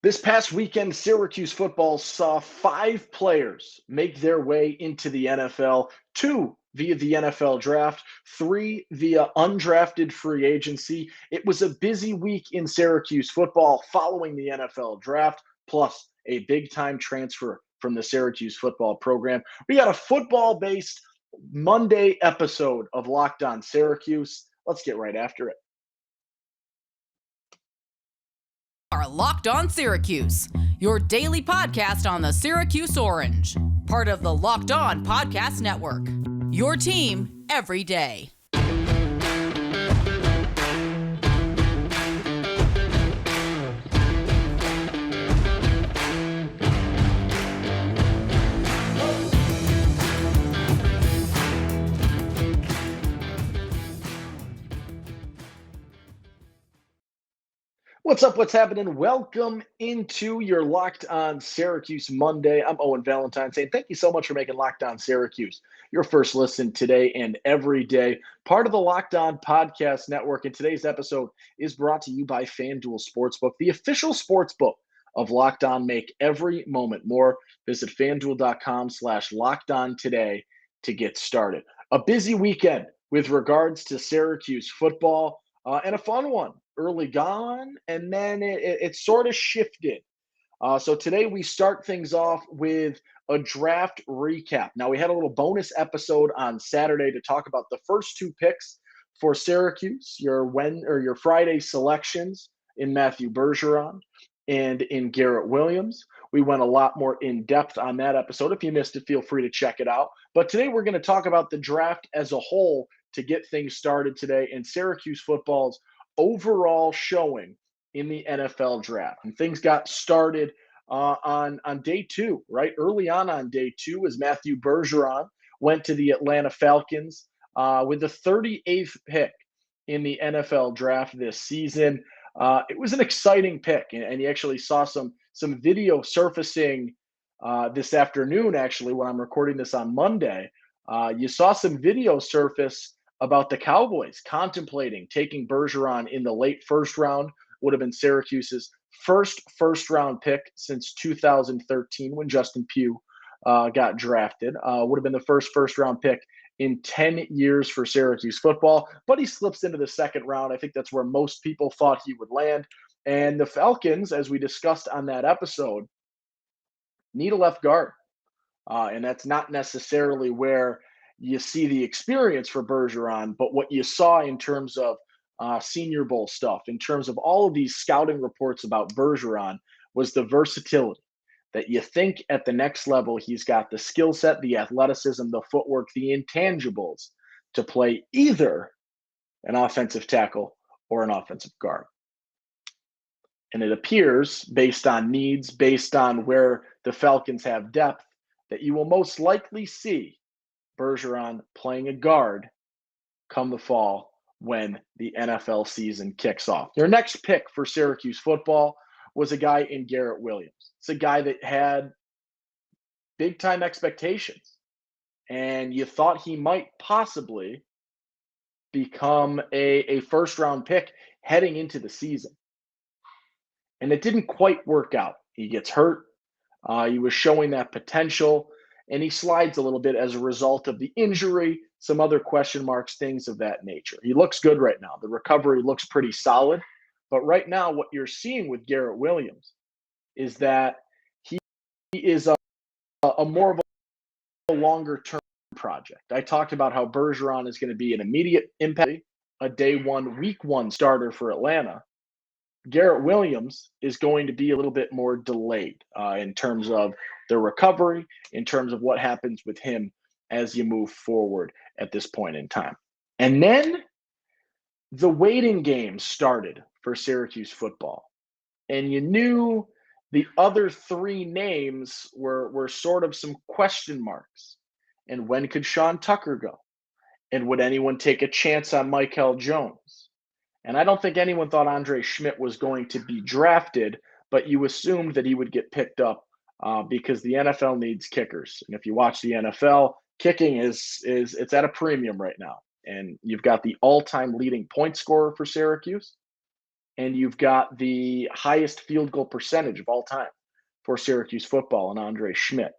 This past weekend, Syracuse football saw 5 players make their way into the NFL, 2 via the NFL draft, 3 via undrafted free agency. It was a busy week in Syracuse football following the NFL draft, plus a big time transfer from the Syracuse football program. We got a football based Monday episode of Locked On Syracuse. Let's get right after it. Are Locked On Syracuse, your daily podcast on the Syracuse Orange, part of the Locked On Podcast Network. Your team every day. What's up? What's happening? Welcome into your Locked On Syracuse Monday. I'm Owen Valentine saying thank you so much for making Locked On Syracuse your first listen today and every day. Part of the Locked On Podcast Network. And today's episode is brought to you by FanDuel Sportsbook, the official sportsbook of Locked On. Make every moment more. Visit FanDuel.com/LockedOn today to get started. A busy weekend with regards to Syracuse football and a fun one early on, and then it sort of shifted. So today we start things off with a draft recap. Now, we had a little bonus episode on Saturday to talk about the first 2 picks for Syracuse, your Friday selections in Matthew Bergeron and in Garrett Williams. We went a lot more in depth on that episode. If you missed it, feel free to check it out. But today we're going to talk about the draft as a whole to get things started today and Syracuse football's overall showing in the NFL draft. And things got started on day 2, right? Early on day 2, as Matthew Bergeron went to the Atlanta Falcons with the 38th pick in the NFL draft this season. It was an exciting pick, and you actually saw some video surfacing this afternoon, actually, when I'm recording this on Monday. You saw some video surface about the Cowboys contemplating taking Bergeron in the late first round. Would have been Syracuse's first round pick since 2013 when Justin Pugh got drafted. Would have been the first round pick in 10 years for Syracuse football, but he slips into the second round. I think that's where most people thought he would land. And the Falcons, as we discussed on that episode, need a left guard. And that's not necessarily where you see the experience for Bergeron, but what you saw in terms of Senior Bowl stuff, in terms of all of these scouting reports about Bergeron, was the versatility that you think at the next level he's got the skill set, the athleticism, the footwork, the intangibles to play either an offensive tackle or an offensive guard. And it appears, based on needs, based on where the Falcons have depth, that you will most likely see Bergeron playing a guard come the fall when the NFL season kicks off. Their next pick for Syracuse football was a guy in Garrett Williams. It's a guy that had big time expectations, and you thought he might possibly become a first round pick heading into the season. And it didn't quite work out. He gets hurt. He was showing that potential, and he slides a little bit as a result of the injury, some other question marks, things of that nature. He looks good right now. The recovery looks pretty solid. But right now, what you're seeing with Garrett Williams is that he is a more of a longer-term project. I talked about how Bergeron is going to be an immediate impact, a day 1, week 1 starter for Atlanta. Garrett Williams is going to be a little bit more delayed in terms of the recovery, in terms of what happens with him as you move forward at this point in time. And then the waiting game started for Syracuse football. And you knew the other 3 names were sort of some question marks. And when could Sean Tucker go? And would anyone take a chance on Michael Jones? And I don't think anyone thought Andre Schmidt was going to be drafted, but you assumed that he would get picked up because the NFL needs kickers. And if you watch the NFL, kicking it's at a premium right now. And you've got the all-time leading point scorer for Syracuse, and you've got the highest field goal percentage of all time for Syracuse football and Andre Schmidt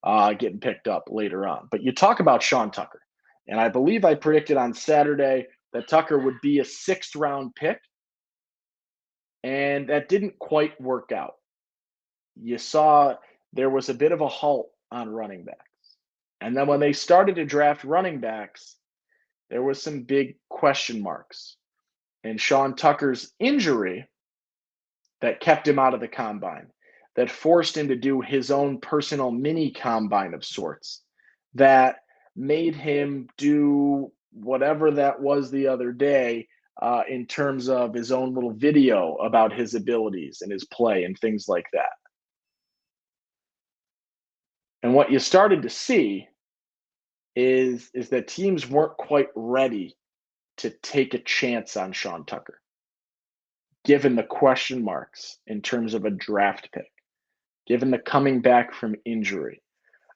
getting picked up later on. But you talk about Sean Tucker, and I believe I predicted on Saturday that Tucker would be a sixth round pick, and that didn't quite work out. You saw there was a bit of a halt on running backs. And then when they started to draft running backs, there was some big question marks. And Sean Tucker's injury that kept him out of the combine, that forced him to do his own personal mini combine of sorts, that made him do whatever that was the other day in terms of his own little video about his abilities and his play and things like that. And what you started to see is that teams weren't quite ready to take a chance on Sean Tucker, given the question marks in terms of a draft pick, given the coming back from injury.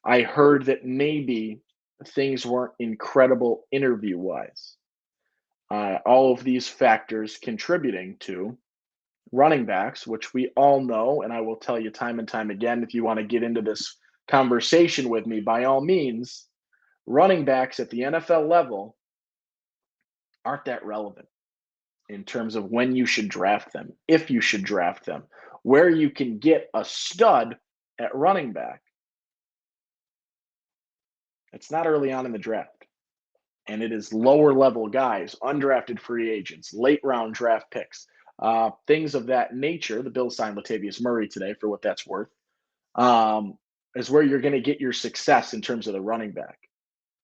I heard that maybe things weren't incredible interview wise. All of these factors contributing to running backs, which we all know, and I will tell you time and time again, if you want to get into this conversation with me, by all means, running backs at the NFL level aren't that relevant in terms of when you should draft them, if you should draft them, where you can get a stud at running back. It's not early on in the draft. And it is lower level guys, undrafted free agents, late round draft picks, things of that nature. The Bills signed Latavius Murray today for what that's worth, is where you're going to get your success in terms of the running back.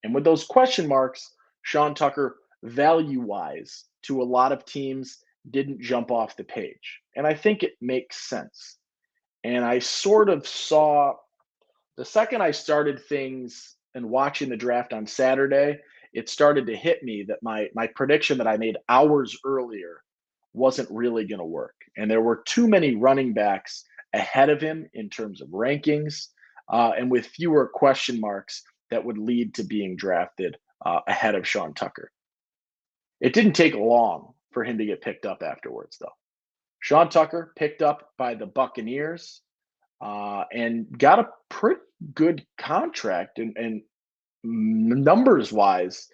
And with those question marks, Sean Tucker, value-wise, to a lot of teams, didn't jump off the page. And I think it makes sense. And I sort of saw the second I started things and watching the draft on Saturday, it started to hit me that my prediction that I made hours earlier wasn't really going to work. And there were too many running backs ahead of him in terms of rankings, and with fewer question marks that would lead to being drafted ahead of Sean Tucker. It didn't take long for him to get picked up afterwards, though. Sean Tucker picked up by the Buccaneers and got a pretty good contract and numbers wise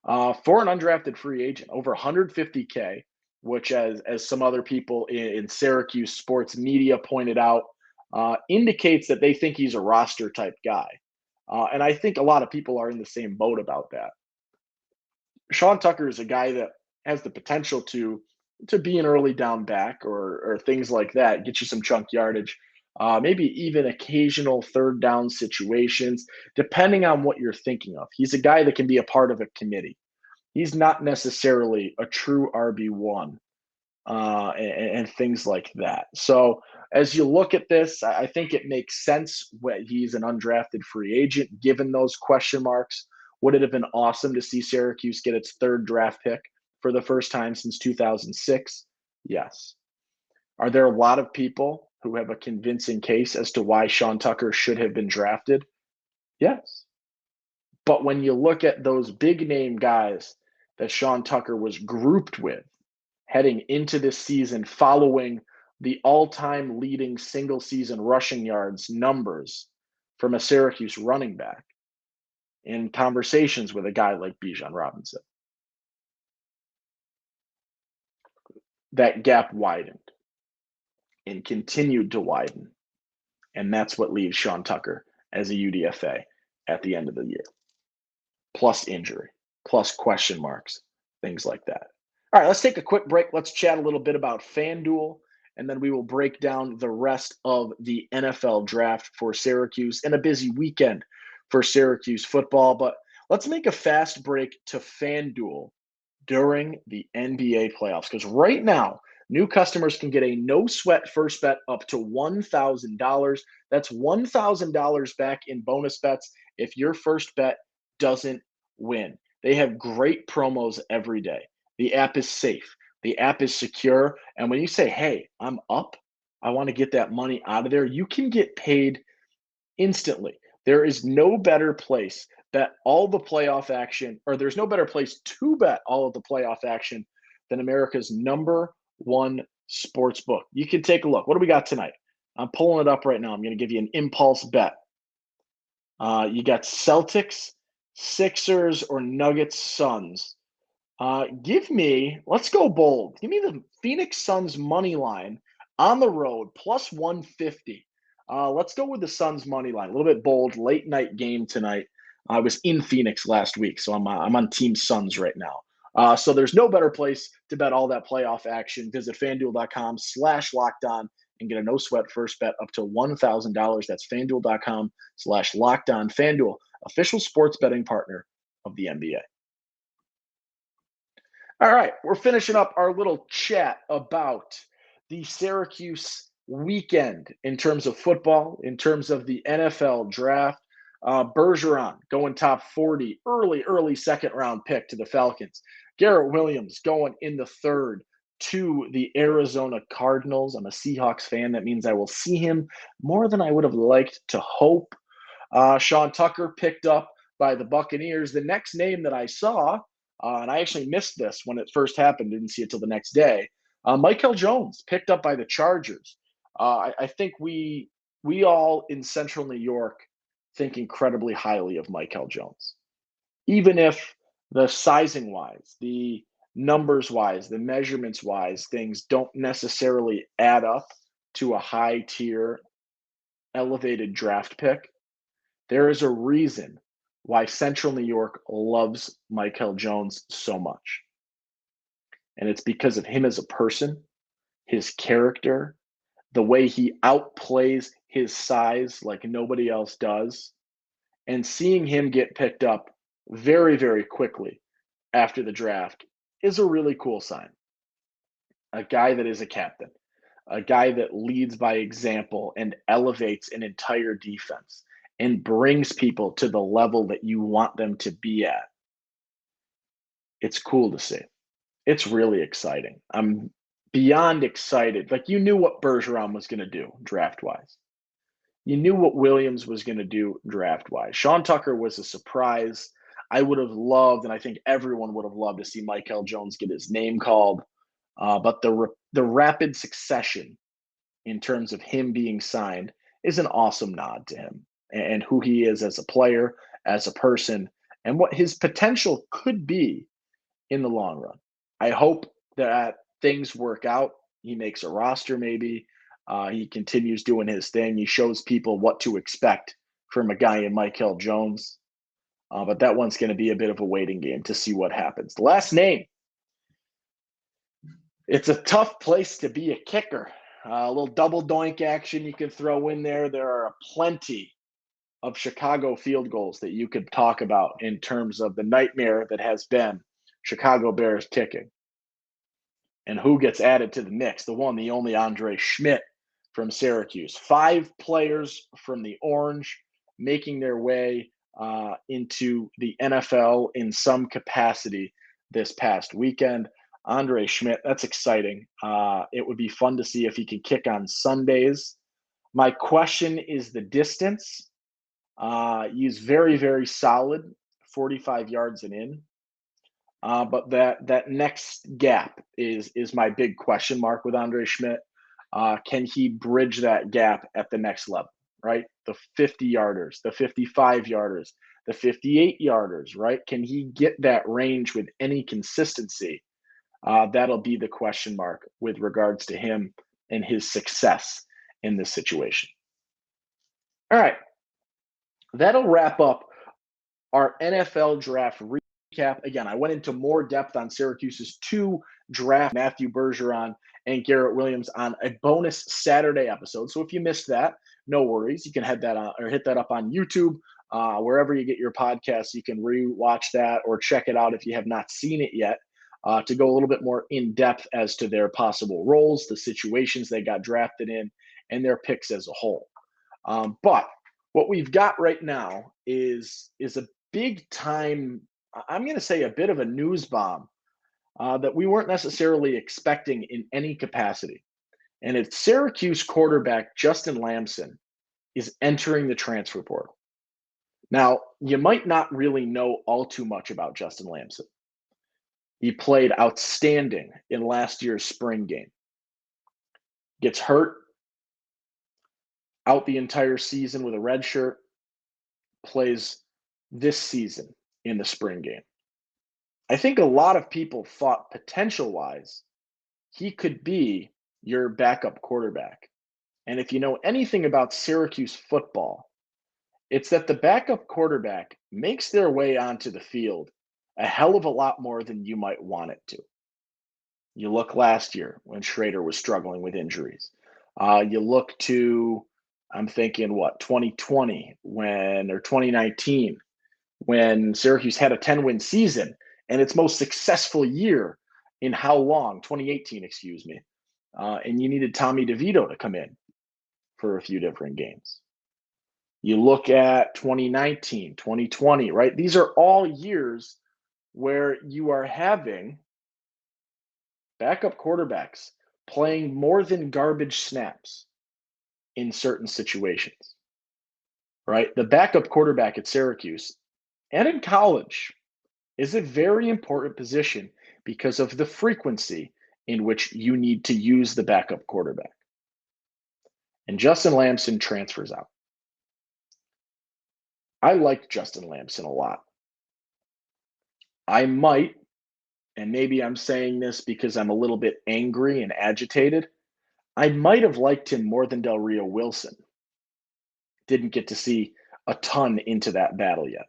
for an undrafted free agent, over 150K, which, as some other people in Syracuse sports media pointed out, indicates that they think he's a roster type guy. And I think a lot of people are in the same boat about that. Sean Tucker is a guy that has the potential to be an early down back or things like that, get you some chunk yardage, maybe even occasional third down situations, depending on what you're thinking of. He's a guy that can be a part of a committee. He's not necessarily a true RB1 and things like that. So as you look at this, I think it makes sense when he's an undrafted free agent, given those question marks. Would it have been awesome to see Syracuse get its third draft pick for the first time since 2006? Yes. Are there a lot of people who have a convincing case as to why Sean Tucker should have been drafted? Yes. But when you look at those big name guys that Sean Tucker was grouped with heading into this season, following the all-time leading single season rushing yards numbers from a Syracuse running back, in conversations with a guy like Bijan Robinson, that gap widened and continued to widen. And that's what leaves Sean Tucker as a UDFA at the end of the year. Plus injury, plus question marks, things like that. All right, let's take a quick break. Let's chat a little bit about FanDuel, and then we will break down the rest of the NFL draft for Syracuse and a busy weekend for Syracuse football. But let's make a fast break to FanDuel during the NBA playoffs, because right now, new customers can get a no-sweat first bet up to $1,000. That's $1,000 back in bonus bets if your first bet doesn't win. They have great promos every day. The app is safe. The app is secure. And when you say, hey, I'm up, I want to get that money out of there, you can get paid instantly. There is no better place bet all the playoff action, or there's no better place to bet all of the playoff action than America's number one sportsbook. You can take a look. What do we got tonight? I'm pulling it up right now. I'm going to give you an impulse bet. You got Celtics, Sixers, or Nuggets, Suns. Let's go bold. Give me the Phoenix Suns money line on the road, plus 150. Let's go with the Suns money line. A little bit bold, late night game tonight. I was in Phoenix last week, so I'm on Team Suns right now. So there's no better place to bet all that playoff action. Visit FanDuel.com/lockedon and get a no sweat first bet up to $1,000. That's FanDuel.com/lockedon. FanDuel, official sports betting partner of the NBA. All right, we're finishing up our little chat about the Syracuse weekend in terms of football, in terms of the NFL draft. Bergeron going top 40, early second round pick to the Falcons. Garrett Williams going in the third to the Arizona Cardinals. I'm a Seahawks fan. That means I will see him more than I would have liked to hope. Sean Tucker picked up by the Buccaneers. The next name that I saw, and I actually missed this when it first happened, didn't see it till the next day. Michael Jones picked up by the Chargers. I think we all in Central New York think incredibly highly of Michael Jones, even if the sizing wise, the numbers wise, the measurements wise, things don't necessarily add up to a high tier elevated draft pick. There is a reason why Central New York loves Michael Jones so much. And it's because of him as a person, his character, the way he outplays his size like nobody else does, and seeing him get picked up very, very quickly after the draft is a really cool sign. A guy that is a captain, a guy that leads by example and elevates an entire defense and brings people to the level that you want them to be at. It's cool to see. It's really exciting. I'm beyond excited. Like, you knew what Bergeron was going to do draft wise. You knew what Williams was going to do draft wise. Sean Tucker was a surprise. I would have loved, and I think everyone would have loved to see Michael Jones get his name called. But the rapid succession in terms of him being signed is an awesome nod to him and who he is as a player, as a person, and what his potential could be in the long run. I hope that things work out. He makes a roster, maybe. He continues doing his thing. He shows people what to expect from a guy in Michael Jones. But that one's going to be a bit of a waiting game to see what happens. The last name. It's a tough place to be a kicker. A little double doink action you can throw in there. There are plenty of Chicago field goals that you could talk about in terms of the nightmare that has been Chicago Bears kicking. And who gets added to the mix? The one, the only Andre Schmidt from Syracuse. 5 players from the Orange making their way into the NFL in some capacity this past weekend. Andre Schmidt, that's exciting. It would be fun to see if he can kick on Sundays. My question is the distance. He's very, very solid, 45 yards and in. But that next gap is my big question mark with Andre Schmidt. Can he bridge that gap at the next level, right? The 50-yarders, the 55-yarders, the 58-yarders, right? Can he get that range with any consistency? That'll be the question mark with regards to him and his success in this situation. All right. That'll wrap up our NFL draft recap. Again, I went into more depth on Syracuse's 2 draft, Matthew Bergeron and Garrett Williams, on a bonus Saturday episode. So if you missed that, no worries. You can head that on or hit that up on YouTube, wherever you get your podcasts. You can rewatch that or check it out if you have not seen it yet, to go a little bit more in depth as to their possible roles, the situations they got drafted in, and their picks as a whole. But what we've got right now is a big time, I'm going to say a bit of a news bomb that we weren't necessarily expecting in any capacity. And it's Syracuse quarterback Justin Lamson is entering the transfer portal. Now, you might not really know all too much about Justin Lamson. He played outstanding in last year's spring game. Gets hurt, out the entire season with a red shirt, plays this season in the spring game. I think a lot of people thought potential wise he could be your backup quarterback. And if you know anything about Syracuse football, it's that the backup quarterback makes their way onto the field a hell of a lot more than you might want it to. You look last year when Schrader was struggling with injuries. You look to, I'm thinking, what, 2020 or 2019 when Syracuse had a 10-win season and its most successful year in how long? 2018, excuse me. And you needed Tommy DeVito to come in for a few different games. You look at 2019, 2020, right? These are all years where you are having backup quarterbacks playing more than garbage snaps in certain situations, right? The backup quarterback at Syracuse and in college is a very important position because of the frequency in which you need to use the backup quarterback. And Justin Lamson transfers out. I like Justin Lamson a lot. I might, and maybe I'm saying this because I'm a little bit angry and agitated, I might have liked him more than Del Rio Wilson. Didn't get to see a ton into that battle yet.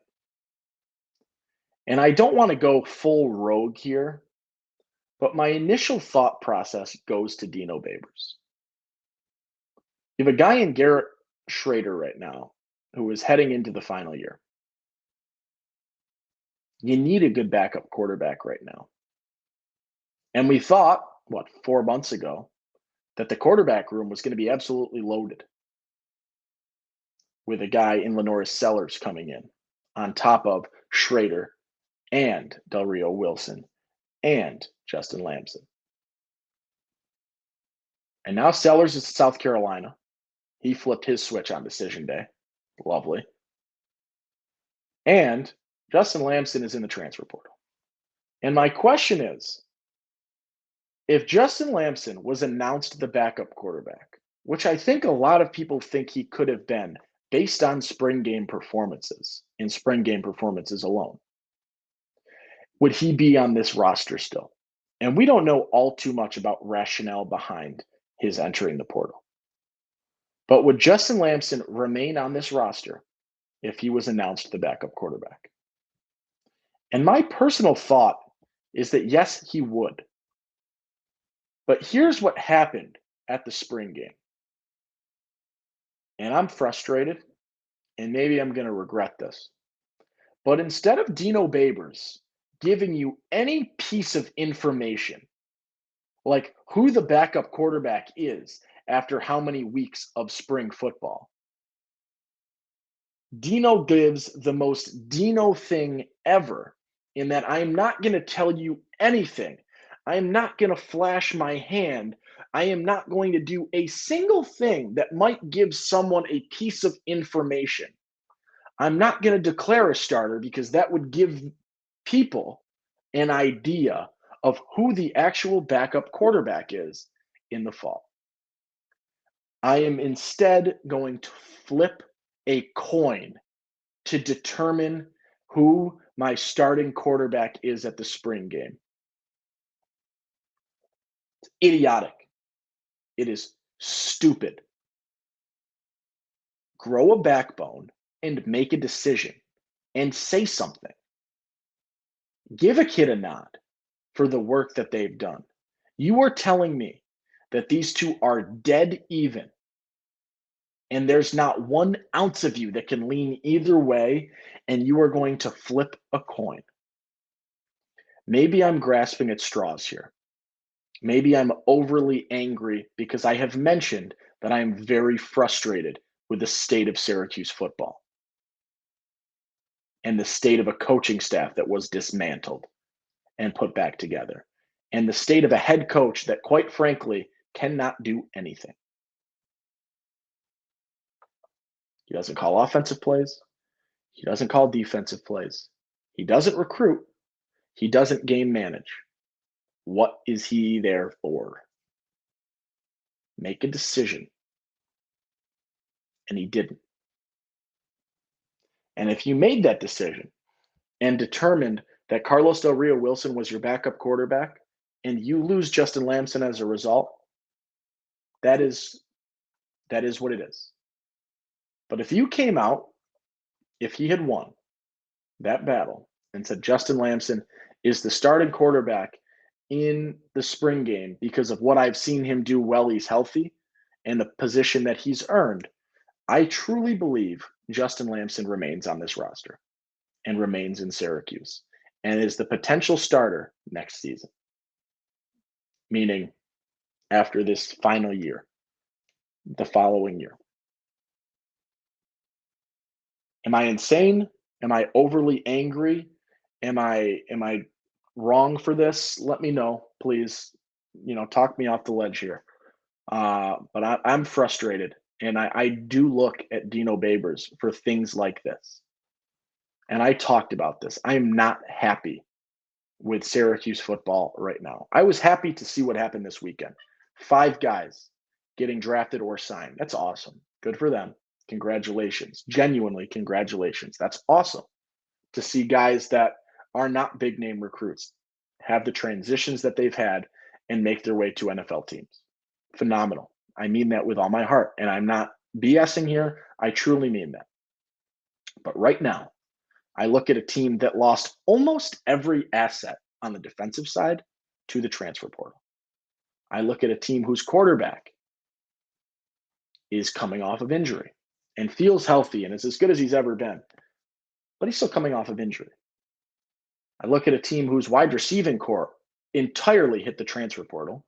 And I don't want to go full rogue here, but my initial thought process goes to Dino Babers. You have a guy in Garrett Schrader right now who is heading into the final year. You need a good backup quarterback right now. And we thought, 4 months ago, that the quarterback room was going to be absolutely loaded with a guy in Lenoris Sellers coming in on top of Schrader and Del Rio Wilson and Justin Lamson. And now Sellers is at South Carolina. He flipped his switch on decision day. Lovely. And Justin Lamson is in the transfer portal. And my question is, if Justin Lamson was announced the backup quarterback, which I think a lot of people think he could have been based on spring game performances alone, would he be on this roster still? And we don't know all too much about rationale behind his entering the portal. But would Justin Lamson remain on this roster if he was announced the backup quarterback? And my personal thought is that yes, he would. But here's what happened at the spring game. And I'm frustrated, and maybe I'm going to regret this. But instead of Dino Babers giving you any piece of information, like who the backup quarterback is after how many weeks of spring football, Dino gives the most Dino thing ever in that I'm not going to tell you anything. I'm not going to flash my hand. I am not going to do a single thing that might give someone a piece of information. I'm not going to declare a starter because that would give people an idea of who the actual backup quarterback is in the fall. I am instead going to flip a coin to determine who my starting quarterback is at the spring game. It's idiotic. It is stupid. Grow a backbone and make a decision and say something. Give a kid a nod for the work that they've done. You are telling me that these two are dead even, and there's not 1 ounce of you that can lean either way, and you are going to flip a coin. Maybe I'm grasping at straws here. Maybe I'm overly angry because I have mentioned that I am very frustrated with the state of Syracuse football and the state of a coaching staff that was dismantled and put back together, and the state of a head coach that, quite frankly, cannot do anything. He doesn't call offensive plays. He doesn't call defensive plays. He doesn't recruit. He doesn't game manage. What is he there for? Make a decision. And he didn't. And if you made that decision and determined that Carlos Del Rio Wilson was your backup quarterback and you lose Justin Lamson as a result, that is what it is. But if you came out, if he had won that battle and said Justin Lamson is the starting quarterback in the spring game because of what I've seen him do while he's healthy and the position that he's earned, I truly believe Justin Lamson remains on this roster and remains in Syracuse and is the potential starter next season, meaning after this final year, the following year. Am I insane? Am I overly angry? Am I wrong for this? Let me know, please. Talk me off the ledge here. But I'm frustrated, and I do look at Dino Babers for things like this. And I talked about this. I am not happy with Syracuse football right now. I was happy to see what happened this weekend. 5 guys getting drafted or signed. That's awesome. Good for them. Congratulations. Genuinely, congratulations. That's awesome to see guys that are not big name recruits have the transitions that they've had and make their way to NFL teams. Phenomenal. I mean that with all my heart. And I'm not BSing here. I truly mean that. But right now, I look at a team that lost almost every asset on the defensive side to the transfer portal. I look at a team whose quarterback is coming off of injury and feels healthy and is as good as he's ever been, but he's still coming off of injury. I look at a team whose wide receiving core entirely hit the transfer portal.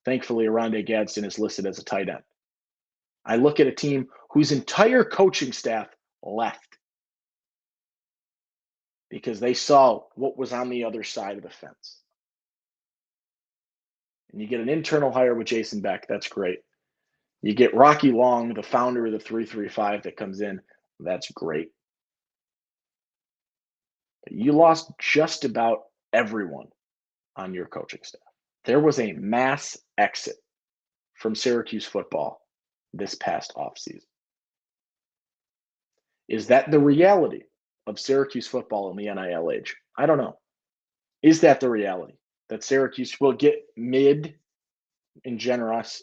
Thankfully, Aronde Gadsden is listed as a tight end. I look at a team whose entire coaching staff left because they saw what was on the other side of the fence. And you get an internal hire with Jason Beck. That's great. You get Rocky Long, the founder of the 335 that comes in. That's great. But you lost just about everyone on your coaching staff. There was a mass exit from Syracuse football this past offseason. Is that the reality of Syracuse football in the NIL age? I don't know. Is that the reality? That Syracuse will get mid, in generous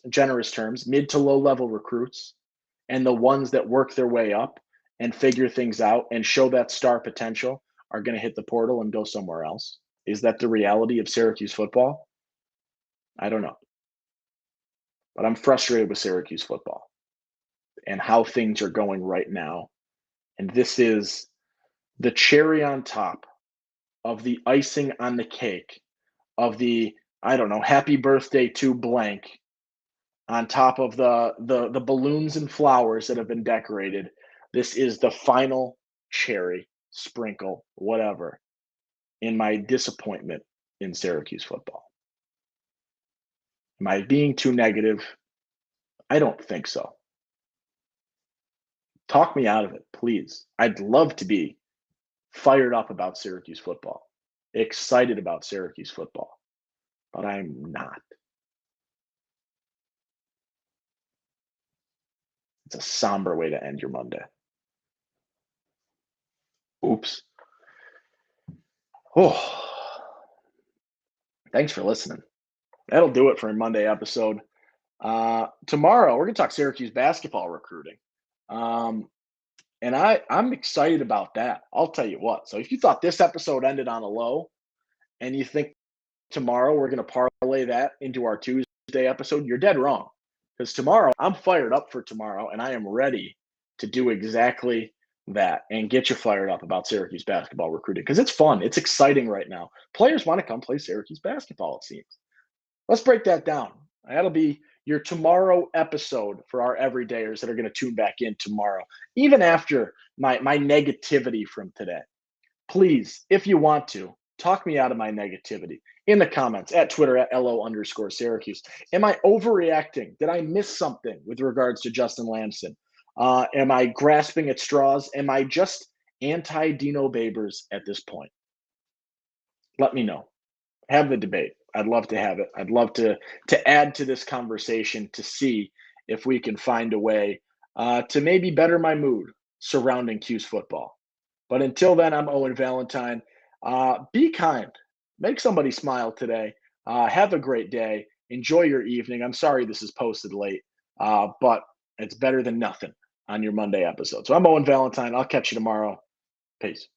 terms, mid to low level recruits, and the ones that work their way up and figure things out and show that star potential are going to hit the portal and go somewhere else? Is that the reality of Syracuse football? I don't know. But I'm frustrated with Syracuse football and how things are going right now. And this is the cherry on top of the icing on the cake of the, I don't know, happy birthday to blank on top of the balloons and flowers that have been decorated. This is the final cherry, sprinkle, whatever, in my disappointment in Syracuse football. Am I being too negative? I don't think so. Talk me out of it, please. I'd love to be fired up about Syracuse football, excited about Syracuse football, but I'm not. It's a somber way to end your Monday. Oops. Oh, thanks for listening. That'll do it for a Monday episode. Tomorrow, we're going to talk Syracuse basketball recruiting. And I'm excited about that. I'll tell you what. So if you thought this episode ended on a low and you think tomorrow we're going to parlay that into our Tuesday episode, you're dead wrong. Because tomorrow, I'm fired up for tomorrow, and I am ready to do exactly that and get you fired up about Syracuse basketball recruiting. Because it's fun. It's exciting right now. Players want to come play Syracuse basketball, it seems. Let's break that down. That'll be your tomorrow episode for our everydayers that are going to tune back in tomorrow, even after my negativity from today. Please, if you want to, talk me out of my negativity in the comments at Twitter at LO_Syracuse. Am I overreacting? Did I miss something with regards to Justin Lamson? Am I grasping at straws? Am I just anti-Dino Babers at this point? let me know. Have the debate. I'd love to have it. I'd love to add to this conversation to see if we can find a way to maybe better my mood surrounding Q's football. But until then, I'm Owen Valentine. Be kind. Make somebody smile today. Have a great day. Enjoy your evening. I'm sorry this is posted late, but it's better than nothing on your Monday episode. So I'm Owen Valentine. I'll catch you tomorrow. Peace.